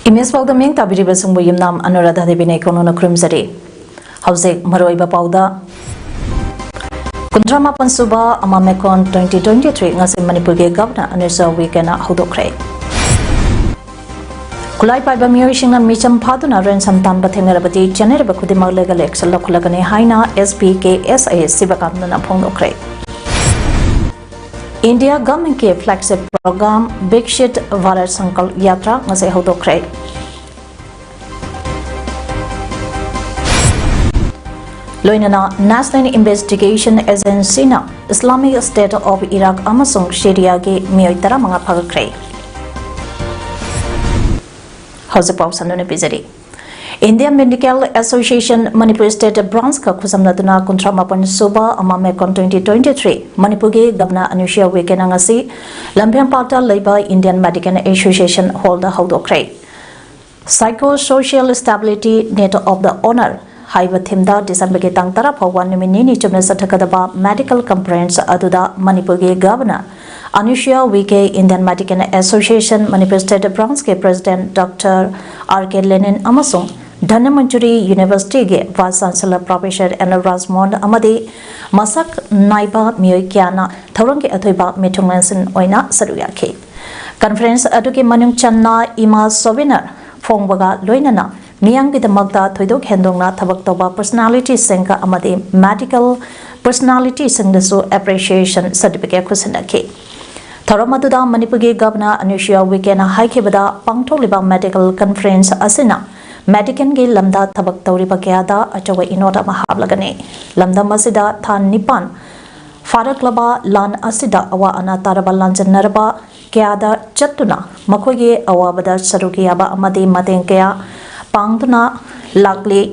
Imes PAODAM ming tabiriba sungbu yimnam Anuradha Devine kono krumzari. Hauze maroiba PAODA. Kuntrama pansuba amamekon 2023 ngasi Manipur ge Governor Anisa Wikena hodokre. Kulai paiba miyoishingna micham phaduna rensam tanba thengarabati chaneraba khudimag legal action lokulagane haina SPKSA sibakamna phongdokre. India government के flagship program Big Shit Varat Sankalp Yatra ngase hodokre. Loinana National Investigation Agency na Islamic State of Iraq amasung Syria ge miyoi tara mga phagakre. Hausa pausanone bizari. Indian Medical Association Manipur State Branch ka khusamnaduna kuntramapan suba amamekon 2023 Manipur ge Governor Anusha Wikena ngasi lambiang pata leiba Indian Medical Association holder hodokre. Psychosocial Stability Net of the Honor haiba thimda December ge tang tara phawan numini chumna sathakadaba medical conference aduda Manipur ge Governor Anusha Wike Indian Medical Association Manipur State Branch ke President Dr. R.K. Lenin amasung Dhanamanjuri University ge Vice Chancellor Professor N. Rasmond amadi masak naiba miyoi kyana thorong ge athoiba mithunglansin oina saruyakhi. Conference aduke manung channa ima sobinar phongbaga loinana miyang bidamakta thoidok hendongna thabak toba personality sengka amadi medical personality sengdasu appreciation certificate khusinakhi. Thoromaduda Manipur ge Governor Anusha Wikena haikebada pangtholiba medical conference asina Medican ge lamda thabak tawriba kayada achawa inota mahablagane lamda masida than nipan faraklaba lan asida awa ana taraba lanjanaraba kayada chattuna makhoge awabada sarukiyaba amadi mateng kaya pangtuna lakli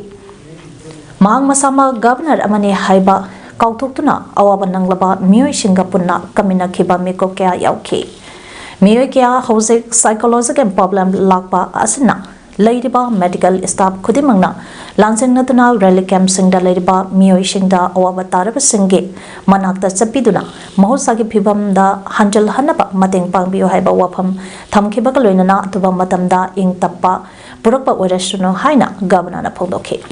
mang masama Governor amani haiba kautuktuna awaba nanglaba miyoi singa punna kamina khiba meko kaya yaukhi miyoi kaya hauzik psychological problem lakpa asina Ladiba medical staff Kudimangna, Lansing Natuna Relic Camp Singda Ladiba, Mio Shingda, Owabatara Singi, Manakta Sapiduna, Mohosaki Pibam da Hanjal Hanapa, Mating Pangbio Haiba Wapam, Tamkibakaluina, Tuba Matamda, Ing Tapa, Burapa Weresuno Haina, Governor Pondoki.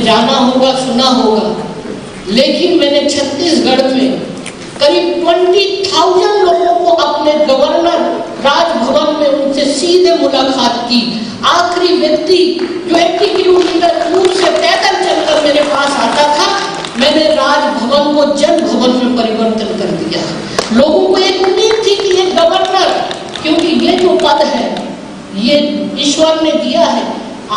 जाना होगा सुना होगा लेकिन मैंने छत्तीसगढ़ में करीब 20,000 लोगों को अपने गवर्नर राजभवन में उनसे सीधे मुलाकात की आखिरी व्यक्ति जो 80 किलोमीटर दूर से पैदल चलकर मेरे पास आता था मैंने राजभवन को जन भवन में परिवर्तन कर दिया लोगों को एक उम्मीद थी कि ये गवर्नर क्योंकि ये जो पद है ये ईश्वर ने दिया है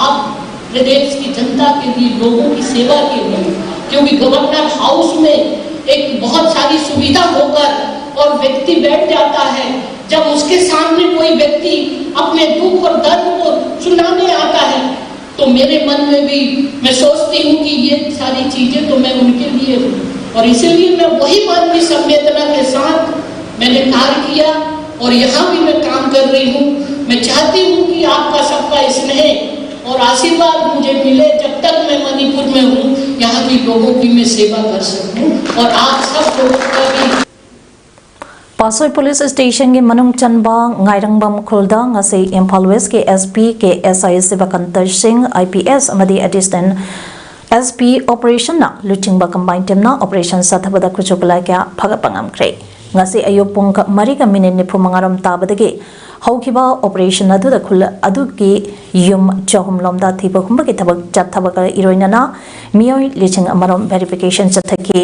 आप प्रदेश की जनता के लिए लोगों की सेवा के लिए क्योंकि गवर्नर हाउस में एक बहुत सारी सुविधा होकर और व्यक्ति बैठ जाता है जब उसके सामने कोई व्यक्ति अपने दुख और दर्द को सुनाने आता है तो मेरे मन में भी मैं सोचती हूँ कि ये सारी चीजें तो मैं उनके लिए हूँ और इसीलिए मैं वही मानवीय संवेदना के साथ मैंने कार्य किया और यहाँ भी मैं काम कर रही हूँ मैं चाहती हूँ कि आपका सबका स्नेह और आशीर्वाद मुझे मिले जब तक मैं मणिपुर में हूँ यहाँ की लोगों की मैं सेवा कर सकूँ और आप सब लोगों का भी Pasoi Police Station के मनुंग चंबा गायरंगबम खुलदा ngase Imphal West के SP के SI Sivakantar Singh IPS amadi Assistant SP Operation na Luchingba Combined Team na Operation Sathabada Kruchukala kya phagapangam kre ngase ayopung mari ka minute ni phumangaram tabadagi Haukiba operation aduda khula aduki yum chahum lomda thiba khumba ki thabak chathabaka iroinana miyoi liching amarom verification chathaki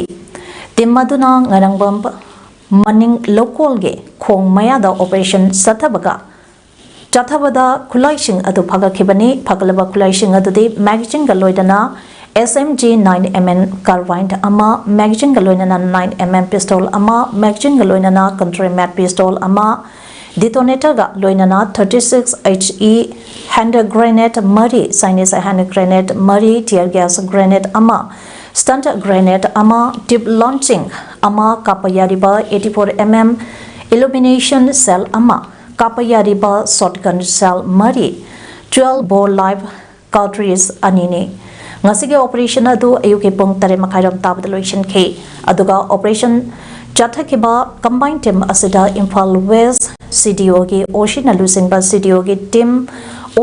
timmaduna ngarangbam maning local ge khong maya da operation sathabaka chathabada khulaising adu phaga khibani phagalaba khulaising adu de magazine galoidana SMG 9mm carbine ama magazine galoinana 9mm pistol ama magazine galoinana control mat pistol ama Detonator ga loinana 36 HE hand grenade mari Chinese hand grenade mari tear gas grenade ama stunt grenade ama tip launching ama kapayariba 84mm illumination cell ama kapayariba shotgun cell mari 12 bore live cartridge anine ngasige operation adu ayuki pung tare makhairam tabad loisinki aduga operation chathakiba combined team asida Imphal West CDO gi Oshi na lusingba CDO gi team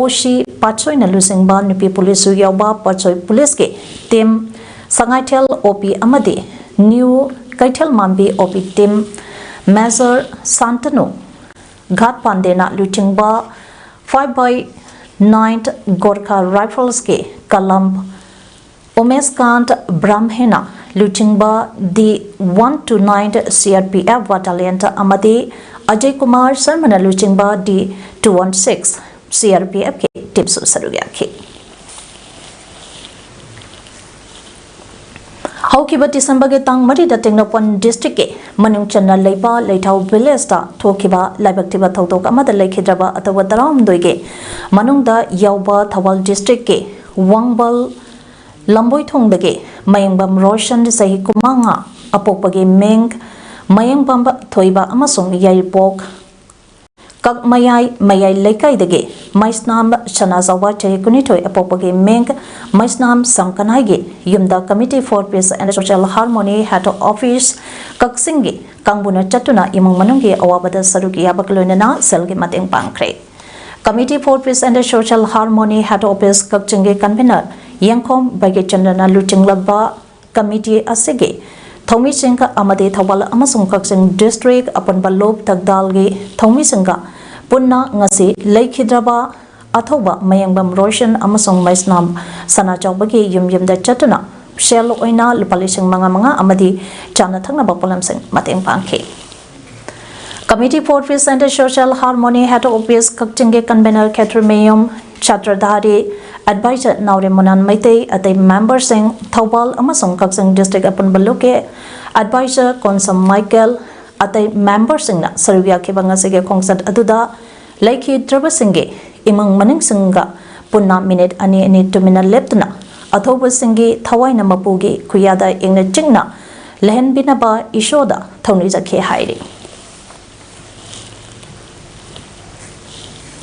Oshi Pachoi na lusingba nupi police su yawba Pachoi police gi team Sangaitel OP amadi New Kaitel Mambi OP team Major Santanu Ghat Pandena luchingba 5/9 Gorkha Rifles ke Kalam Omeskant Brahmhena luchingba the 129 CRPF battalion amadi Ajay Kumar Sarmana luchingba the 216 CRPF ke team su sarugya ke Haukiba December ge tang mari da Tengnopon district ke manung channa leiba leithau village ta thokiba laibaktiba thautok amada leikhidraba atawa taram doige manung da yauba Thawal district ke Wangbal Lamboi thongdage Mayangbam Roshan sahi kumanga apokpage meng Mayangbam thoiba amasung yaipok Kak mayai leikai dage Maisnam Shanazawa chahi kunithoi apokpage meng Maisnam Samkanai Yumda Committee for Peace and Social Harmony Head Office Kaksingi Kangbuna Chatuna Imang Manungi Awabada Saruki Abakloinana Selgi Mateng Pangkre Committee for Peace and Social Harmony Head Office Kakchingi Convener Yangkom Bagi Chandana Luchinglaba Committee Asige Thomi Singha Amade Thawal Amasung Kaksing District Upon Balob Tagdalgi Thomi Singha Punna Ngasi Leikhidraba Athoba Mayangbam Roshan Amasung Maisnam Sana Chawbagi Yumda Chatuna Shell Oina Lupalising Manga Amadi Chana Thangna Bapolamsing Mateng Pangke Committee for Peace and Social Harmony Head Office Kakchingi Convener Catherine Mayum Chatradhari Advisor Naure Monan Maitei Atei Member Sing Thawal Amasung Kaksing District Upon Baluke Advisor Konsam Michael Atei Member Sing na Sarugya Kibangasige Kongsat Aduda Laiki Trabasinge Imang Maning Singa Punna Minute Ani Tumina Leptuna Athoba Singi Thawaina Mapugi Kuyada Ingna Jingna Lehen Binaba Ishoda Thoniza Ke Hairi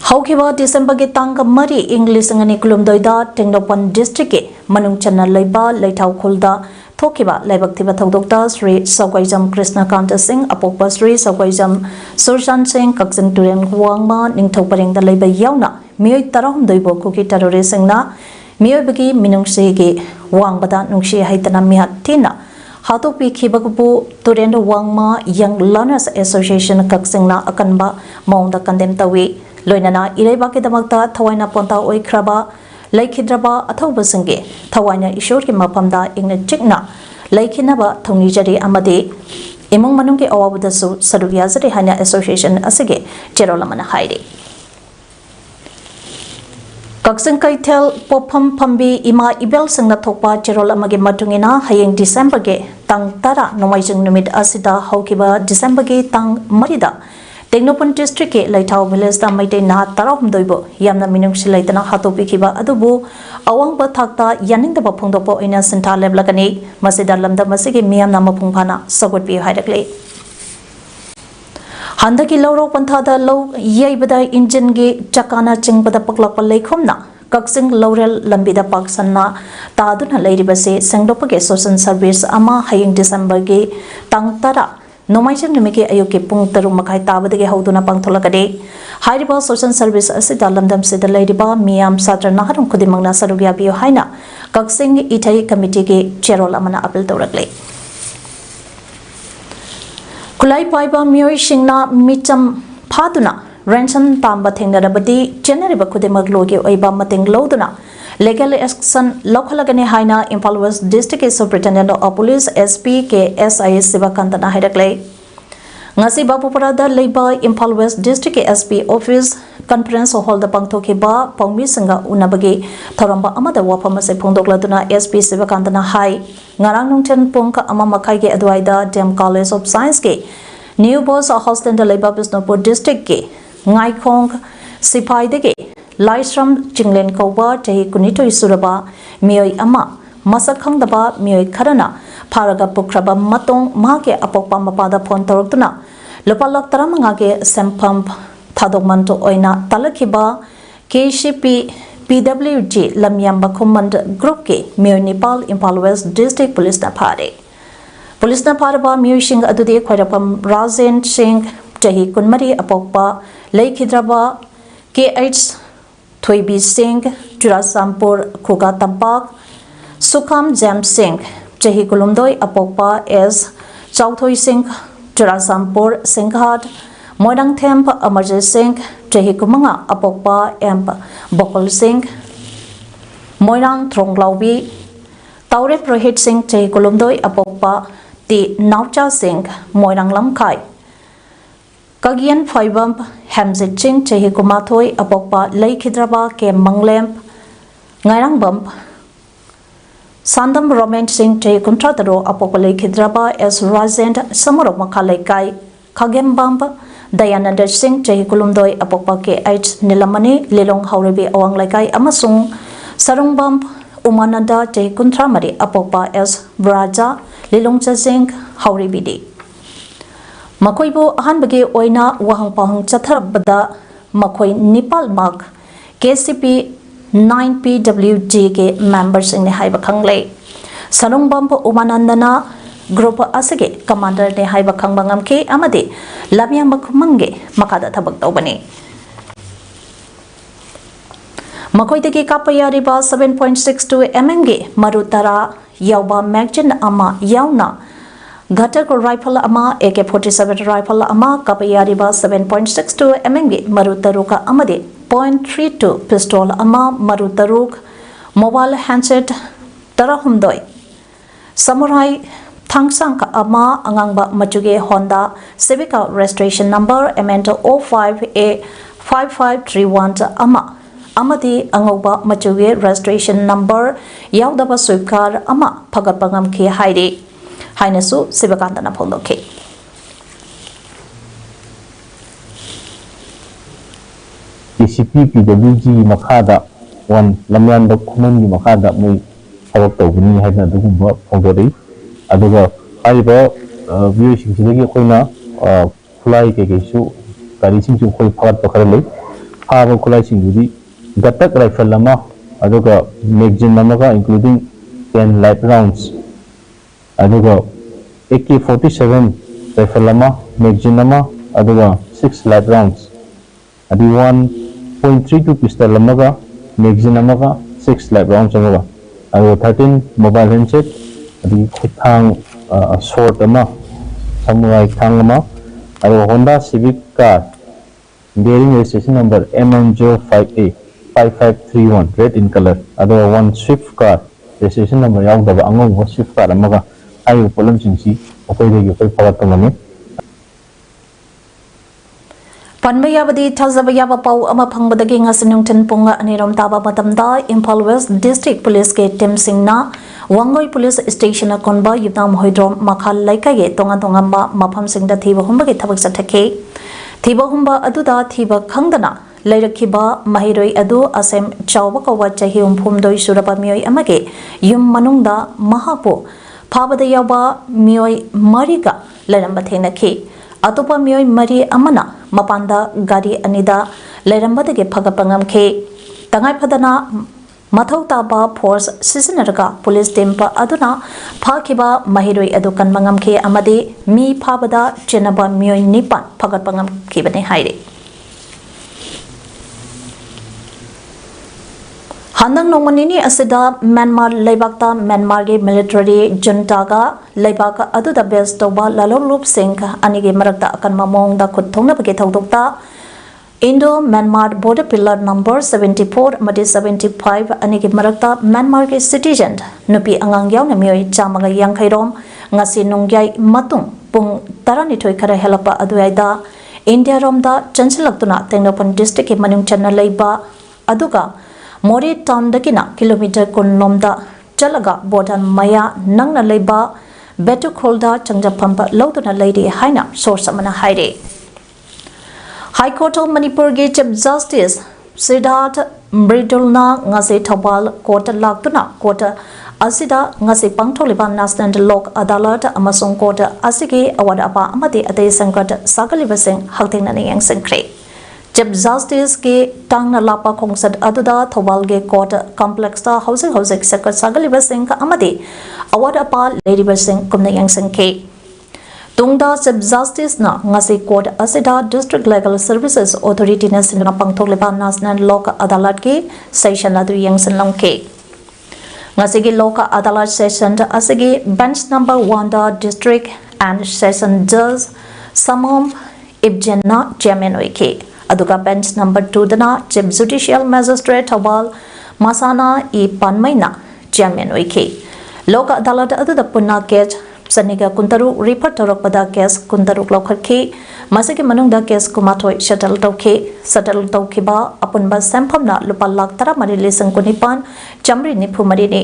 Haukiba December ge tangka mari English ngani kulumdoida Tengnopon district ke manung channa leiba leithau khulda thokiba laibaktiba thodokta Sri Sawgaijam Krishna Kanta Singh apokpa Sri Sawgaijam Surshan Singh Kakjing Turen Huangma ningthau parengda leiba yauna mioi tarom doibo kuki terrorist singna mioi bagi minungse ge wangbada nungsi haitana mihat tina Hatopi Kibagupu Turen Wangma Young Learners Association Kakjingna akanba maungda kandem tawi Loinana Irebaki Damakta Tawaina Ponta Oikraba Laikhidraba Athoba Singe Tawaina Ishorki Mapamda Igna Chikna Laikhinaba Thonijari Amade Imung Manungi Awabudasu Saduviyazari Hanya Association Asige Cherolamana Hairi Kaksin Kaitel Popam Pambi Ima Ibel Singna Thokpa Cherolamagi Matungina Hayeng December ge Tang Tara Nomaijung Numid Asida Haukiba December ge Tang Marida Tengnopon district ke Laithau village da maite na tarom doibo yamna minungsi laitana hatopi khiba adubu awang ba thakta yaning da phongdopo ina senta leblagani masida lamda masigi miyam na maphungphana sagot pi hairakle handaki lawro pantha da low yeibada engine ge chakana chingbada paklak palai khomna Kaksing Laurel Lambida Paksanna Taduna Lairibase Sengdopage Social Service Ama Haying December ge Tang Tara Nomaisang Numiki Ayuki Pung Tarumakai Tabadege Hauduna Pangtolakade Hariba Social Service Asida Lamdam Sida Ladiba Miam Satra Naharum Kudimangna Sarugya Bio Haina Kaksing Itai Committee ge Cherol Amana Apil Torakle Kulai Paiba Mioi Shingna Micham Paduna Ransom Tamba Thindarabadi January Bakudimag Logi Oiba Mating Loduna Legal action Lokalagani Haina Imphal West District Superintendent of Police SP ke SIS Sivakantana Hairakle Ngasi Bapuparada Leiba Imphal West District SP Office Conference Hall the Pangthokiba Pongmi Singa Unabagi Thoramba Amada Wapamase Pongdokladuna SP Sivakantana Hai Ngarang Nungchen Pongka Amamakai ge Adwaida Dem College of Science ke New Boss Hostel the Leiba Bisnopur District ke Ngaikong Sipai dege Laisram Chinglen Koba Tahi Kunito Isuraba Mioi Ama Masakhang Daba Mioi Karana Paraga Pukraba Matong Mage Apokpa Mapada Pon Tortuna Lopalak Taramangage Sempump Tadokmanto Oina Talakiba KCP PWG Lamyamba Command Group ke Myo Nepal Impal West District Police na phare Police na pharaba Myo sing adude khoirapam Rajen Singh chahi kunmari apokpa leikidraba KH Thoibi Singh Churasampur Khuga Tampak Sukham Jam Singh chahi kulumdoi apokpa S Chauthoi Singh Churasampur Singhat Moirang Themp Amarjit Singh chahi kumanga apokpa M Bokol Singh Moirang Tronglaubi Taure Prohit Singh chahi kulumdoi apokpa Ti Naucha Singh Moirang Lamkai Kagian Phaibam Hamzit Singh chahi kumathoi apokpa Leikidraba ke Manglem Ngairang Bump Sandam Roman Singh chahi kuntrataro apokpa Leikidraba as Rajend Samurok Makalaikai Kagem Bump Dayananda Singh chahi kulumdoi apokpa KH Nilamani Lilong Hauribi Awang Laikai amasung Sarung Bump Umananda chahi kuntramari apokpa as Braja Lilong Singh Hauribidi Makoibu ahanbagi oina wahang pahang chatharabada makoi Nepal Mark KCP 9 PWG ke members ne haiba khangle Sarung Bump Umanandana group asage commander ne haiba khangbangam ke amade Lamyam Bakhumange makada thabak tawbani Makoi degi kapayariba 7.62 mm ge marutara yauba magazine ama yauna Ghatak rifle ama AK-47 rifle ama kapayariba 7.62 mm ge marutaruka amade .32 pistol ama marutaruk mobile handset tarahumdoi samurai thangsang ama angangba machuge Honda Civic registration number MN05A5531 ama amadi angoba machuge registration number yaudaba Swift car ama phagatpangam ki hairi hainasu sibakantana phondokhe KCP PWG makhada one Lamyamba Kumangi makhada mui thawak tawbani haina dugumba phongdori aduga haiba view singsidagi khoina khulai ke su gari singsu khoi phagat pakhara lei phaba khulai singudi Ghatak rifle lama aduga magazine namaga including 10 light rounds aduga AK-47 rifle lama magazine nama aduga 6 light rounds adi 1.32 pistol lamaga magazine namaga 6 light rounds amaga aduga 13 mobile handset adi khithang short ama samurai thang ama aduga Honda Civic car bearing registration number MN05A 5531 red in color aduga one Swift car registration number yaudaba angong Swift car amaga ayu polam singsi akoidegi koi phagattamani Panbayabadi Tazabayaba Pau ama Pangbadagi Ngasinungton Punga Aniram Taba Matamda Impal West District Police ke Tim Singna Wangoi Police Station Konba Yupnam Hoidrom Makhal Laikage Tonga Tongamba Mapam Singda Thiba Humba ke Thabak Satake Thiba Humba Aduda Thiba Khangdana Lairakiba Mahiroi Adu Asem Chawba Kawa Chahi Umphumdoi Suraba Mioi Amage Yum Manungda Mahapo Pabada Yaba Mioi Mariga Laramba Thenaki Atopa Mioi Mari Amana Mapanda Gari Anida Lerambadagi Phagapangam K Tangai Padana Mathau Taba Force Sisinaraga Police Tempa Aduna Phakiba Mahiroi Adukan Mangam K Amadi Mi Phabada Chenaba Mioi Nipan Phagapangam Kibane Haire Handang Nomanini Asida Myanmar Laibakta Myanmar ge military junta ga Laibaka Aduda best toba Lalolup Singh Anigi Marakta Akan Mamong da Kuthongna Bage Thawdokta Indo Myanmar border pillar number 74 Madi 75 Anigi Marakta Myanmar ge citizen Nupi Angang Yauna Mioi Chamaga Yangkhairom Ngasi Nungyai Matung Pung Taranithoi Khara Helapa Aduaida India Romda Chanchilaktuna Tengnopan district ke Manung Channa Leiba Aduga Mori town dakina kilometer kunlomda chalaga bodan maya nangna leiba betu kholda changjapamba loduna lady haina source amana haire High Court of Manipur ge Chief Justice Siddharth Mridulna ngase thobal court laktuna court asida ngase pangtholiba National Lok Adalat amasung court asige award apa amade ate sankat sagalibaseng haltengna yang sengkre Chief Justice ke tangna lapa khongsat aduda Thobal ge court complex ta housing sector sagaliba sing ka amadi award apa ladiba sing kumna yang sing ke tungda Chief Justice na ngasi court asida District Legal Services Authority na singna pangthok leba National Lok Adalat ke session adu yang senlong ke ngasi ge Lok Adalat session asigi bench number 1 da district and session judge Samom Ibjenna chairman oike aduga bench number 2 dana Chief Judicial Magistrate Thobal Masana E Panmaina chairman oike Loka Adalat aduda punna case saniga kuntaru report torokpada case kuntaru lokharki masigi manungda case kumathoi settle tawkhiba apunba samphamna lupa lakh tara mari lesang kunipan chamri nipu mari ni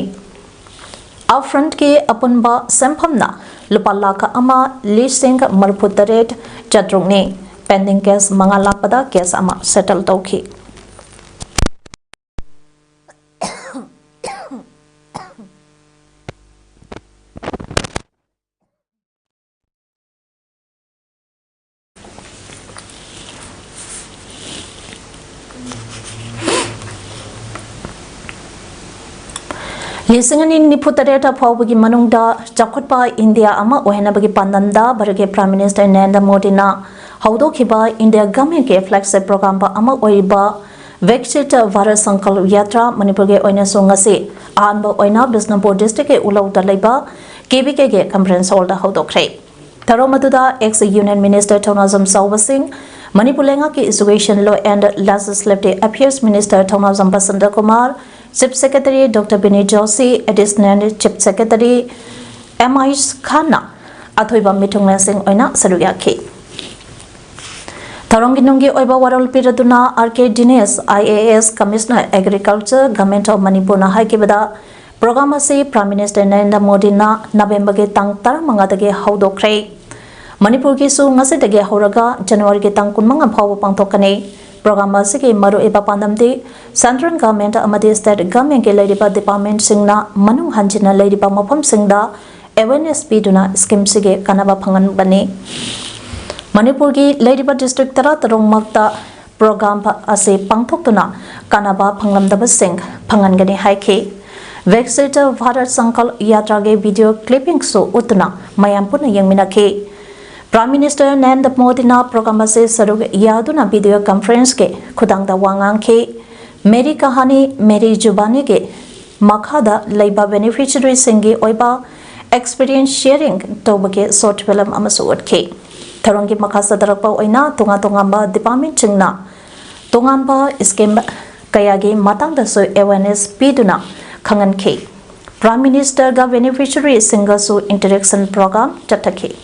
upfront ke apunba samphamna lupa lakh ama lesang marphutaret chatrungni pending case mangala pada case ama settle tawki Lisingani niputareta phawbagi manungda chakhotpa India ama ohenabagi pandamda barage Prime Minister Narendra Modi na haudokhiba India government ke flagship program ba ama oiba Viksit Bharat Sankalp Yatra Manipur ge oina songase anba oina Bisnupur district ke ulauda leiba KBK ge conference hall da haudokre Tharomaduda ex Union Minister Thonazam Sawasing Manipur lenga ki Education Law and Legislative Affairs Minister Thonazam Basanta Kumar Chief Secretary Dr. Binay Joshi, Additional Chief Secretary M.I.S. Khanna, Athoiba Mitungna Singh Oina Saruyaki. Tharongi Nungi Oiba Waral Piraduna, R.K. Dinesh, IAS Commissioner Agriculture, Government of Manipur na Haikibada, Program se Prime Minister Narendra Modi na November ge tang tar mangadage haudokre. Manipur ki su ngasidage horaga January ge tang kunmanga phaw pangthokane. Program asigi maru eba pandamdi Central Government amadi State Government ke ladiba Department singna manung hanjina ladiba mafam singda awareness piduna scheme sige kanaba phangan bani Manipur gi ladiba district tara tarong makta program ase pangthoktuna kanaba phanglamdaba sing phangan gani haike Viksit Bharat Sankalp Yatra ge video clipping so utna mayam puna yangminake Prime Minister Narendra Modi na program se sarug yaduna video conference ke khudangda wangang ke Meri Kahani Meri Jubani ke makhada leiba beneficiary singi oiba experience sharing tobake short film amasut ke tharongi makhasa darakpa oina tunga department chingna tunganba scheme kayagi matangda so awareness piduna khangan ke Prime Minister ga beneficiary singa so interaction program chathake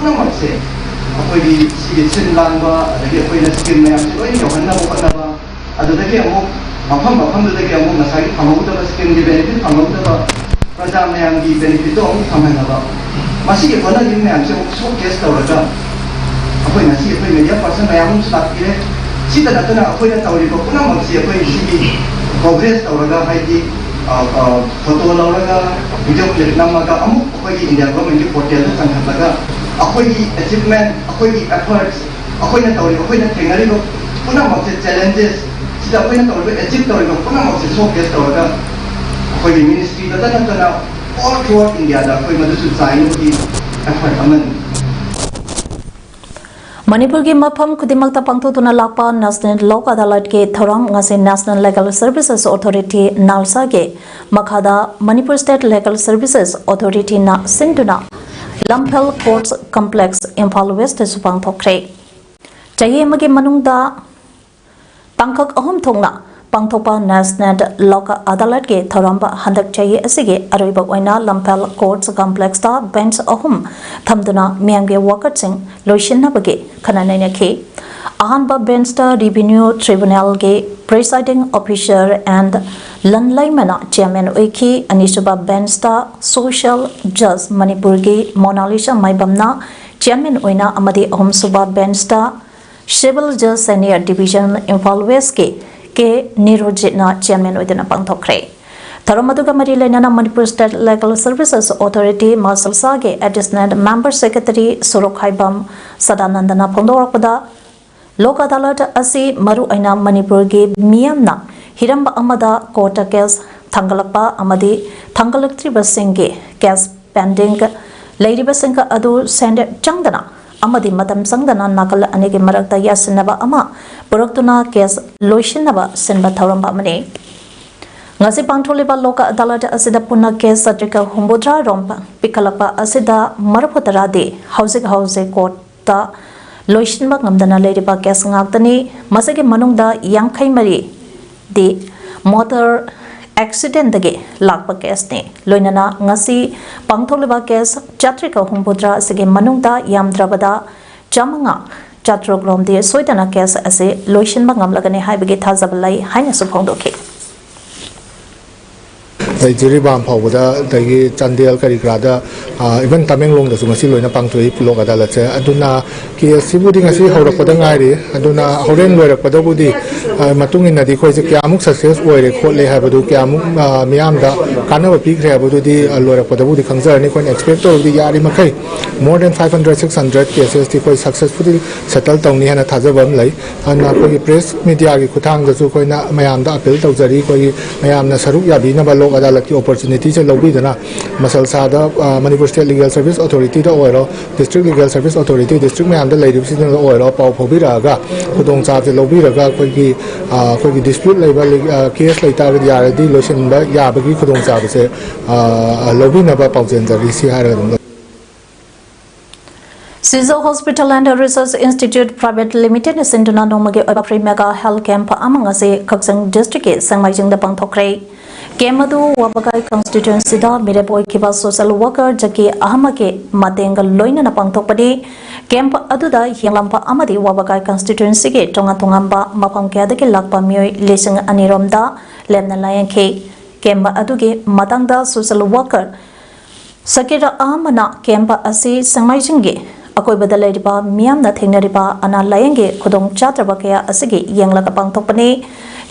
पुनमसे अखोई सिगे सिनलांबा अदगे अखोइना scheme मैम लोइन योहन्ना बोखनबा अददगे अमो मफम ददगे अमो नसाई फमौदबा स्किम दि बेनिफिट फमौदबा प्रजा मैम की बेनिफिट तो अमो फमहनबा मसिगे बना दिन मैम से सो केस तवरगा अखोइना सि अखोइ मीडिया पर्सन मैम साकिरे सिदा नतना अखोइना तवरिबा पुनमसे अखोइ सिगी प्रोग्रेस तवरगा हाइदि फोटो लौरगा वीडियो क्लिप नमगा अमु अखोइ इंडिया गवर्नमेंट की पोर्टल दा संखलगा अखोई अचीवमेंट अखोई एफर्ट्स अखोइना तौरी अखोइना थेंगरिबो पुनमसे चैलेंजेस सिदा अखोइना तौरी अचीव तौरी पुनमसे शोकेस तौरगा अखोई मिनिस्ट्री दा नतना ऑल थ्रू इंडिया दा अखोई मदुसु चाइनो की effort Aman Manipur ki mafam kudimakta pangthotuna lakpa National Lok Adalat ke thoram ngase National Legal Services Authority NALSA ke makhada Manipur State Legal Services Authority na sinduna Lamphel Courts Complex Imphal West supang thokre chaye mage manungda tangkhak ahum thongna pangthopa National Lok Adalat ke thoramba handak chaye asige aroiba oina Lamphel Courts Complex ta bench ahum thamduna miyamge worker sing loishinna bage khananaina ke ahanba bench ta Revenue Tribunal ke presiding officer and Landlaimana chairman oiki anisuba bench ta Social Judge Manipur ge Monalisha Maibamna chairman oina amadi ahum suba bench ta Civil Judge Senior Division Imphal West ke Nirojitna chairman oidana pangthokre Tharam aduga mari lainana Manipur State Legal Services Authority Masalsa ge Additional Member Secretary Sorok Haibam Sadanandana phongdorakpada Lok Adalat asi maru aina Manipur ge miyamna hiramba amada court case thangalapa amadi thangalaktriba singge case pending Lady Basinka adu send changdana amadi matam sangdana nakal anege marakta yasinaba ama puraktuna case loishinaba senba thauramba mane ngasi pangtholiba loka adalat asida punna case satrika humbudra rompa pikalapa asida marapotara de house court ta loishinba ngamdana leriba case ngaktani masage manungda yangkhai mari de motor accident dage lakpa case ne loinana ngasi pangtholiba case chatrika humbudra sige manungda yamdrabada jamanga chatrogrom de soidana case ase loishinba ngamlagane haibage thajabalai haina suphongdoke Jiri bam phawda dagi chandel kari grada even Tamenglong da sumasi loina pangtoi lok adalat che aduna ki sibudi ngasi hawrakpada ngairi aduna horen loirakpada budi matungin nadi khoi je kyamuk success oire khotle habadu kyamuk miyam da kanaba pikre habadu di loirakpada budi khangjarani khoi expect to di yari makai more than 500 600 cases ti khoi successfully settle tawni hana thajabam lai ana khoi press media gi khuthang da su khoi na mayam da appeal tawjari khoi mayam na saruk yabi na ba lok adalat की opportunity से लोग भी देना मसलसा दा Manipur state legal service authority दा ओरो district legal service authority district में अंदर लेडी सिंह दा ओरो पाव फोबी रगा खुदोंग चाप से लोग भी रगा कोई की डिस्प्यूट लेबल केस लेता ग यारदी लोशन बा याबगी खुदोंग चाप से लोग भी नबा पावजेन जरी सी हार Sizo Hospital and Research Institute Private Limited Sinduna Nomage Oba Mega Health Camp among us a Kaksang District Sangmajing the Pangtokre Kemadu Wabagai Constituency da Mireboy Kiba Social Worker Jaki Ahamake Matenga Loina Pangtopadi Camp Aduda Hilampa Amadi Wabagai Constituency Tonga Tongamba Mapam Kadaki Lakpa Mui Lising Aniromda Lemna Lion K Kemba Aduge Matanga Social Worker Sakira Amana Kempa Asi Sangmajingi Akoi badalariba miyamna thengnariba ana layenge khudong chatraba kaya asigi yenglaka pangthokpani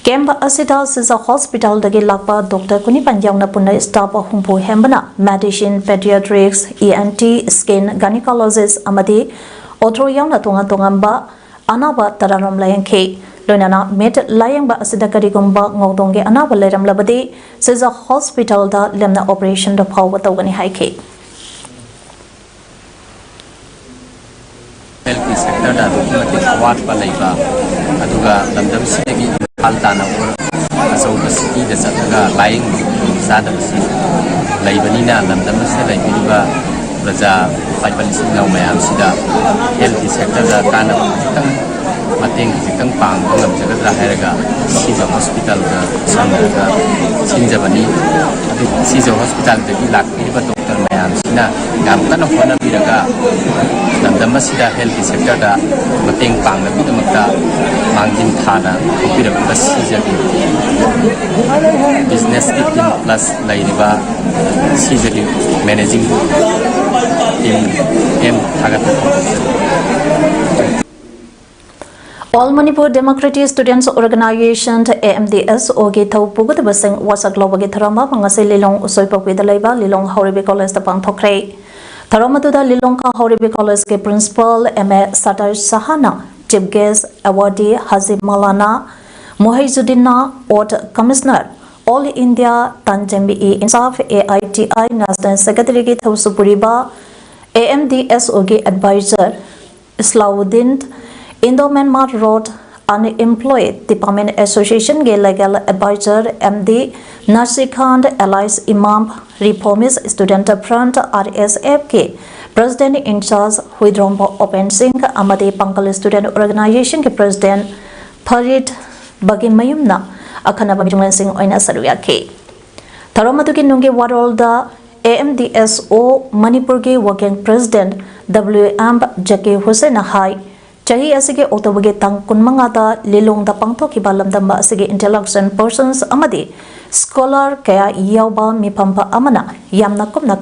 Kemba asida Siza Hospital dagi lakpa Dr. Kuni Panjangna punna staff humpu hembana medicine pediatrics ENT skin gynecologist amadi otro yangna tongamba anaba taranom layengke loinana met layengba asida karigumba ngodongge anaba leram labadi Siza Hospital da lemna operation da phawa tawgani haike health sector da documented award pa laiba aduga lamdam sigi haltana or aso city da sataga lying sada si laibanina lamdam se laibiba praja 5,000 law mayam sida health sector da kana jitang mateng jitang pang ngam jagadra hairaga siza hospital da samraga sinjabani adu siza hospital da gi lakriba doctor mayam sina gam kana hona biraga lamdam sida health sector da mateng pang da bidamakta mangjin thana opirapta siza business 18 plus lairiba siza managing team thagata All Manipur Democratic Students Organization AMDS oge thau pugut basing wasak lobage tharama mangase lilong usoipa pedalaiba lilong Hauribe College da pangthokre tharamatu da lilong ka Hauribe College ke principal MA Satar Sahana chief guest awardee Hazim Malana Mohizuddinna Port Commissioner All India Tanjambi Insaf AITI National Secretary ke thau supuriba AMDS oge advisor Islauddin Indo-Myanmar Road Unemployed Department Association के legal advisor MD Narsikand Allies Imam Reformist Student Front RSF के President in charge Huidrombo Open Singh Amade Pankal Student Organization के President Farid Bagimayumna Akhana Bajungan Singh Oina Saruya के Tharamatu के nunge warol da AMDSO Manipur के Working President WM Jaki Hussein Hai Chahi asige otobage tang kunmanga da lilong da pangthoki balamdamba asige intelligent persons amadi scholar kaya yawba mipampa amana yamna kumna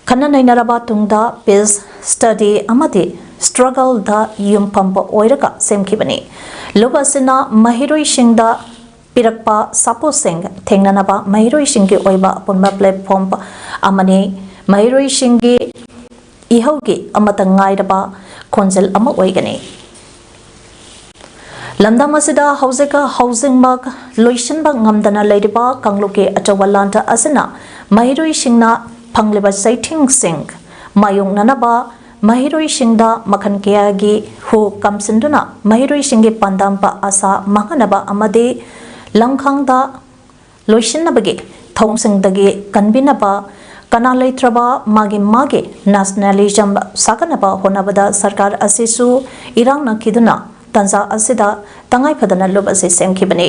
kanna nainaraba tungda peace study amadi struggle da yumpampa oiraga semkhibani lobasina mahiroi shingda पिरक्पा सापोसिंग थेंगननबा महिरोइसिंगी ओइबा अपुनबा platform अमने महिरोइसिंगी इहौगी अमत ngairaba khonjel ama oigani lamdam asida hauseka housing mark loisinba ngamdana leiriba kangluke achawalanta asina mahiroi singna phangliba saiting sing mayung nanaba mahiroi singda makhan kiyagi hu kamsinduna mahiroi singi pandampa asa mahanaba amade langkhangda loisinabage thongsingdagi kanbinaba kana leitraba mage nationalism sakanaba honabada sarkar asisu irang nakiduna tanza asida tangai phadana lob ase semkhibani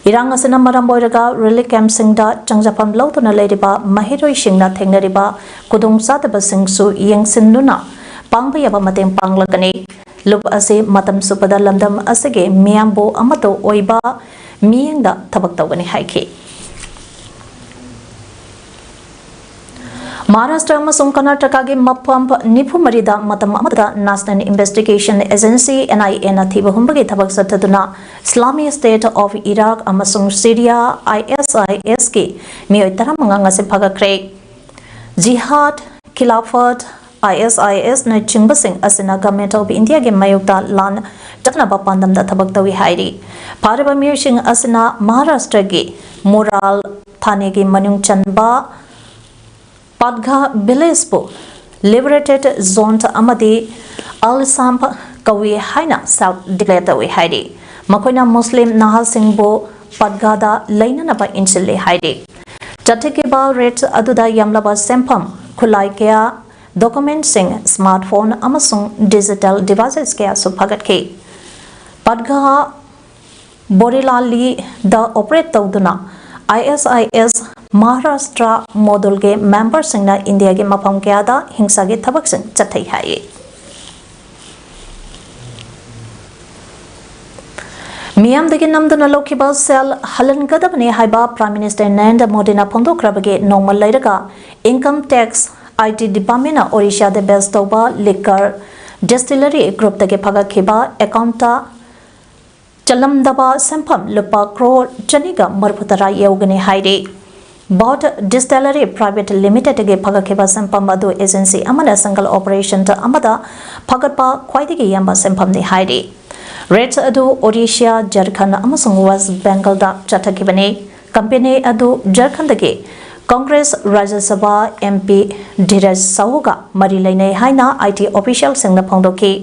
irang asana maram boiraga relic camp singda changjapam lautuna leiriba mahiroi singna thengnariba kudung sataba singsu yengsinnuna pangba yaba mateng panglagani lob ase matam supada lamdam asege miyambo amato oiba miyengda thabak tawgani haiki Maharashtra amasung Karnataka gi mapam nifu marida matam amada National Investigation Agency NIA na thiba humbagi thabak sataduna Islamic State of Iraq amasung Syria ISIS ki mioi taramanga ngase phagakre Jihad Khilafat ISIS na chingbasing asina government of India ge mayukta lan taknaba pandam da thabak tawi hairi pharaba miosing asina Maharashtra gi Moral Thane gi manung chanba Padgha village po liberated zone amadi al-Samp kawi haina self declared we haidi makoina Muslim nahal singbo Padgha da laina na ba inchile haidi jatike ba rate aduda yamlaba sempam khulai kya document sing smartphone amasung digital devices kya su phagat ke Padgha borilali da operate tawduna ISIS Maharashtra model के member सिंगना India के मफम के आदा हिंसा के थबक सिंग चथई है मियाम दगे नमदना लोखिबा सेल हलन गदबने हाइबा प्राइम मिनिस्टर नरेंद्र मोदी ना फोंदोख्रबगे नोमल लैरगा income tax IT department Odisha दे बेस्ट तोबा लिकर डिस्टिलरी ग्रुप तगे फगखिबा अकाउंटा चलमदबा संफम लुपा क्रोर चनिगा मरफुतरा यौगने हाइरे Bout Distillery Private Limited ge phagakhiba sampam adu agency amana single operation ta amada phagatpa khwaidigi yamba sampam ni hairi rates adu Odisha Jharkhand amasung West Bengal da chathakibani company adu Jharkhand ge Congress Rajya Sabha MP Dhiraj Sahu ga mari lainai haina IT official singna phongdoki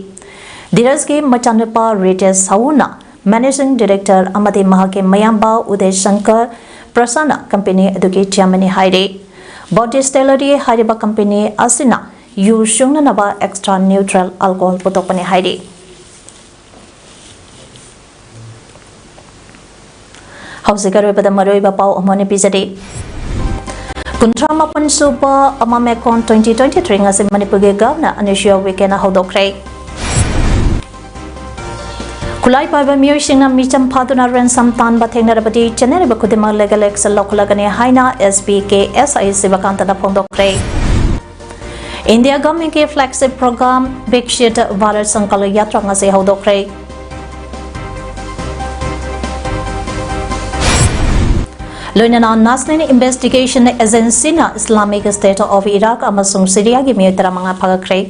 Dhiraj ge machanupa Ritesh Sahu na managing director amade mahake mayamba Uday Shankar Prasana company educate Germany haire body distillery hariba company asina yu shungna naba extra neutral alcohol potopane haire hausigarwe pada maroi ba pau amone pijade kuntrama pansuba amamekon 2023 ngase manipur ge governor anisha weekend hodokre Kulai paiba miyoisingna micham phaduna ransom tan ba thengnarabati chenere ba khudima legal action lokhulagane haina SBK SIC bakanta da phondokre India government ke flagship program Vikshit Bharat Sankalp Yatra ngase hodokre Loinana National Investigation Agency na Islamic State of Iraq amasung Syria gi miyotara manga phagakre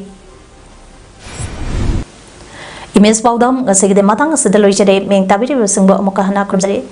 Image PAODAM ngasige de matang sidaloi jade meng tabiri singbo amukahana krumjare